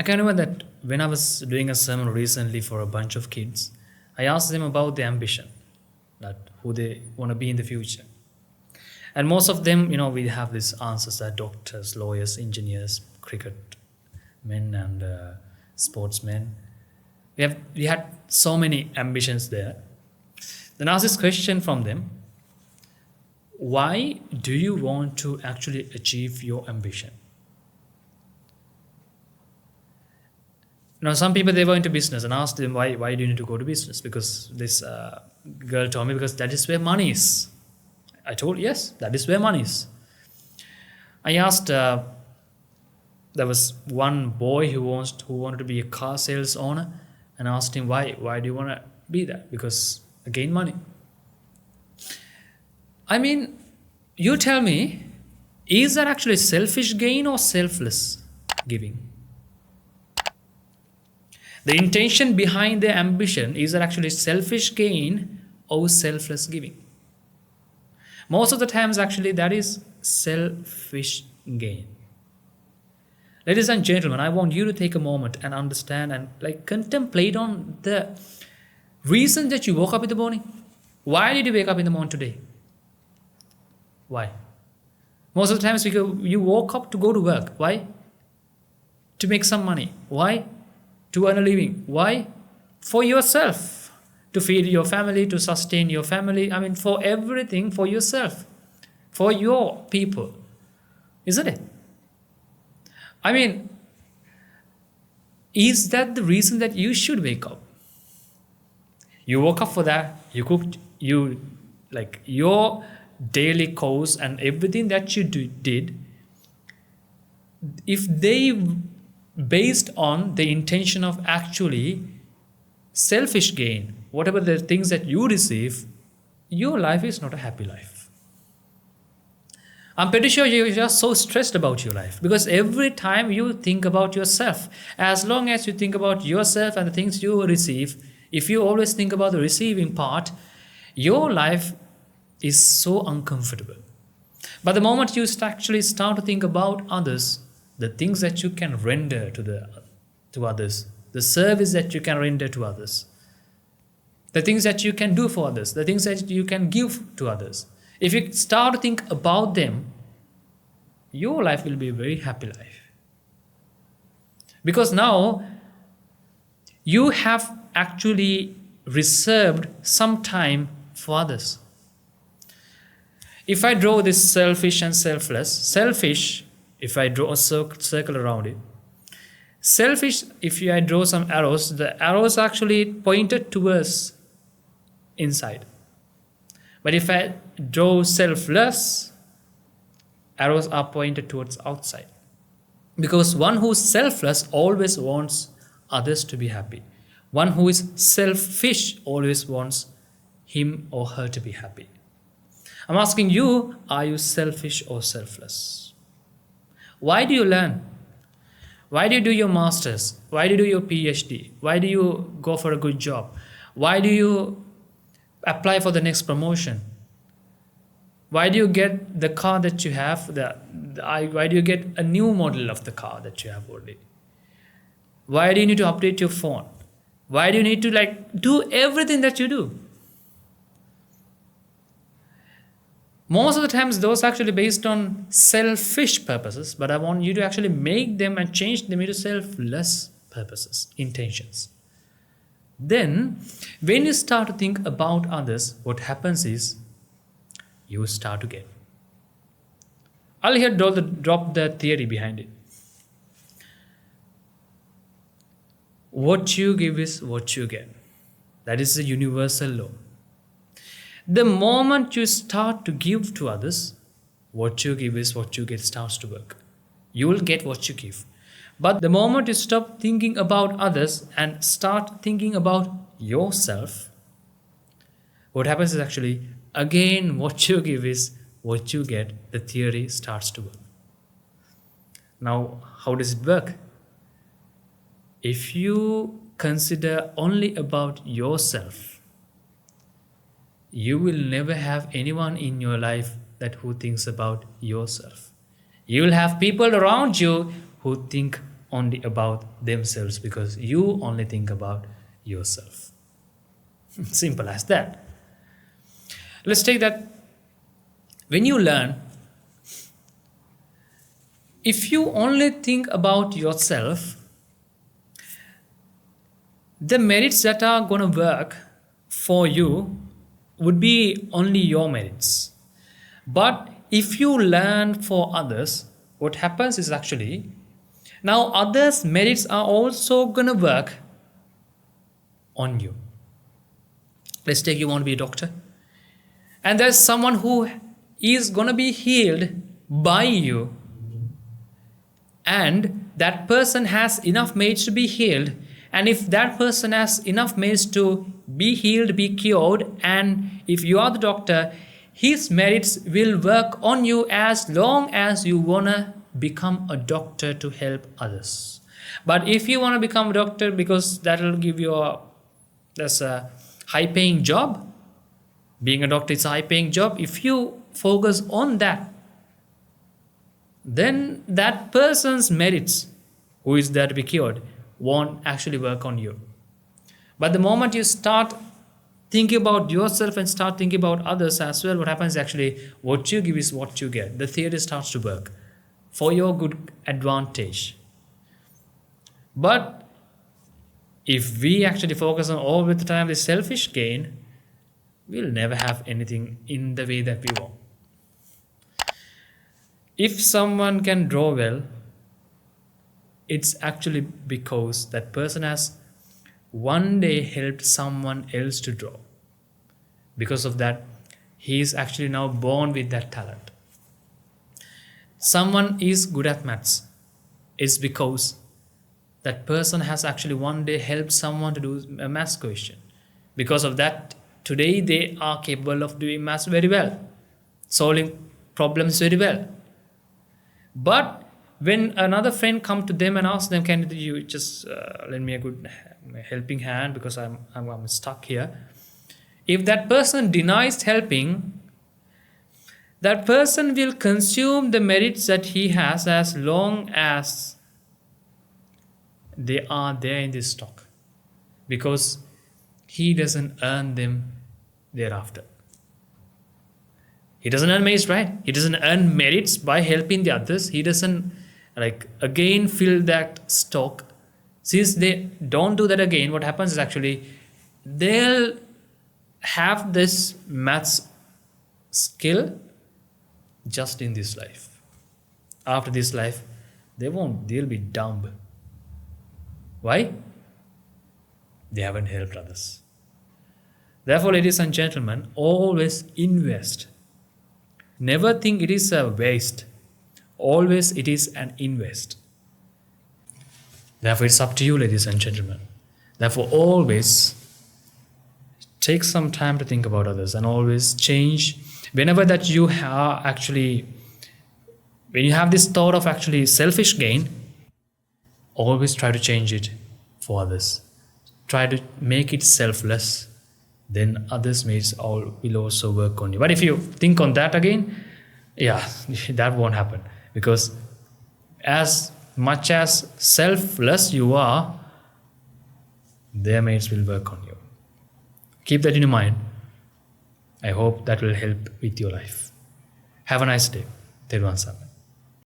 I can remember that when I was doing a sermon recently for a bunch of kids, I asked them about the ambition, that who they want to be in the future. And most of them, we have these answers that doctors, lawyers, engineers, cricket men, and sportsmen. We had so many ambitions there. Then I asked this question from them: why do you want to actually achieve your ambition? Now, some people, they were into business, and I asked them, why do you need to go to business? Because this girl told me, because that is where money is. I told, yes, that is where money is. I asked, there was one boy who wanted to be a car sales owner, and I asked him, why do you want to be that? Because, again, money. I mean, you tell me, is that actually selfish gain or selfless giving? The intention behind the ambition, is that actually selfish gain or selfless giving? Most of the times, actually, that is selfish gain. Ladies and gentlemen, I want you to take a moment and understand and contemplate on the reason that you woke up in the morning. Why did you wake up in the morning today? Why? Most of the times you woke up to go to work. Why? To make some money. Why? To earn a living. Why? For yourself. To feed your family, to sustain your family. I mean, for everything, for yourself. For your people. Isn't it? I mean, is that the reason that you should wake up? You woke up for that. You cooked. Your daily course and everything that you did. If they based on the intention of actually selfish gain, whatever the things that you receive, your life is not a happy life. I'm pretty sure you're just so stressed about your life, because every time you think about yourself, as long as you think about yourself and the things you receive, if you always think about the receiving part, your life is so uncomfortable. But the moment you actually start to think about others, the things that you can render to others, the service that you can render to others, the things that you can do for others, the things that you can give to others. If you start to think about them, your life will be a very happy life. Because now you have actually reserved some time for others. If I draw this selfish and selfless, selfish, if I draw a circle around it, selfish, if I draw some arrows, the arrows actually pointed towards inside. But if I draw selfless, arrows are pointed towards outside. Because one who is selfless always wants others to be happy. One who is selfish always wants him or her to be happy. I'm asking you, are you selfish or selfless? Why do you learn? Why do you do your master's? Why do you do your PhD? Why do you go for a good job? Why do you apply for the next promotion? Why do you get the car that you have? Why do you get a new model of the car that you have already? Why do you need to update your phone? Why do you need to do everything that you do? Most of the times, those are actually based on selfish purposes, but I want you to actually make them and change them into selfless purposes, intentions. Then, when you start to think about others, what happens is, you start to get. I'll here drop the theory behind it. What you give is what you get. That is a universal law. The moment you start to give to others, what you give is what you get starts to work. You will get what you give. But the moment you stop thinking about others and start thinking about yourself, what happens is actually, again, what you give is what you get. The theory starts to work. Now, how does it work? If you consider only about yourself, you will never have anyone in your life who thinks about yourself. You will have people around you who think only about themselves because you only think about yourself. Simple as that. Let's take that. When you learn, if you only think about yourself, the merits that are going to work for you would be only your merits. But if you learn for others, what happens is actually now others' merits are also going to work on you. Let's take you want to be a doctor, and there's someone who is going to be healed by you, and that person has enough merits to be healed. And if that person has enough merits to be healed, be cured, and if you are the doctor, his merits will work on you as long as you want to become a doctor to help others. But if you want to become a doctor because that will give you that's a high-paying job, being a doctor is a high-paying job, if you focus on that, then that person's merits, who is there to be cured, won't actually work on you. But the moment you start thinking about yourself and start thinking about others as well, what happens is actually what you give is what you get. The theory starts to work for your good advantage. But if we actually focus on all the time the selfish gain, we'll never have anything in the way that we want. If someone can draw well, it's actually because that person has one day helped someone else to draw. Because of that, he is actually now born with that talent. Someone is good at maths. It's because that person has actually one day helped someone to do a maths question. Because of that, today they are capable of doing maths very well, solving problems very well. But when another friend come to them and ask them, can you just lend me a good helping hand because I'm stuck here. If that person denies helping, that person will consume the merits that he has as long as they are there in this stock, because he doesn't earn them thereafter. He doesn't earn merits, right? He doesn't earn merits by helping the others. He doesn't again fill that stock. Since they don't do that again, what happens is actually they'll have this maths skill just in this life. After this life, they'll be dumb. Why? They haven't helped others. Therefore, ladies and gentlemen, always invest. Never think it is a waste. Always it is an invest. Therefore, it's up to you, ladies and gentlemen. Therefore, always take some time to think about others and always change. Whenever that you are actually, when you have this thought of actually selfish gain, always try to change it for others. Try to make it selfless. Then others will also work on you. But if you think on that again, that won't happen. Because as much as selfless you are, their mates will work on you. Keep that in your mind. I hope that will help with your life. Have a nice day. Jethavanarama.